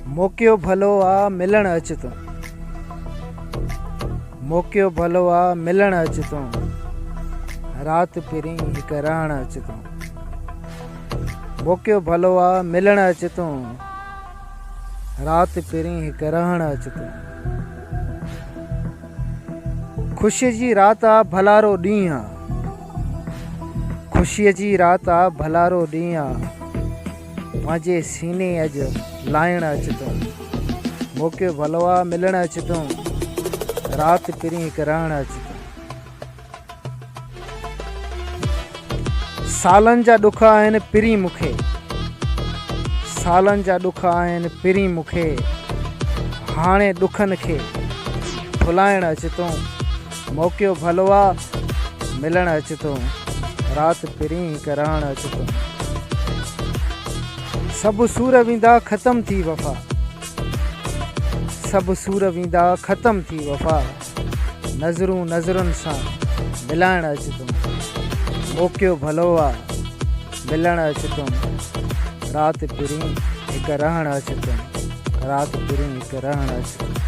मौक़ियो भलो आ मिलण अच तूं, मौक़ियो भलो आ मिलण अच तूं, रात पिरी हिक रहण अच तूं, मौक़ियो भलो आ मिलण अच तूं, रात पिरी हिक रहण अच तूं। ख़ुशीअ जी रात आ भलारो ॾींहुं आ, ख़ुशीअ जी रात आ भलारो ॾींहुं आ, मुंहिंजे सीने अॼु लाइण अच तूं, मौक़ियो भलो आ मिलण अच तूं, रात पिरी हिक रहण अच तूं। सालनि जा ॾुख आहिनि पिरी मूंखे, सालनि जा ॾुख आहिनि पिरी मूंखे, हाणे ॾुखनि खे भुलाइण अच तूं, मौक़ियो भलो आ मिलण अच तूं, रात पिरी हिक रहण अच तूं। सभु सूर वेंदा ख़त्म थी वफ़ा, सभु सूर वेंदा ख़त्म थी वफ़ा, नज़रूं नज़रुनि सां मिलाइण अच तूं, मौक़ियो भलो आ मिलण अच तूं, रात पिरी हिक रहण अच तूं, रात पिरी हिक रहण अच तूं।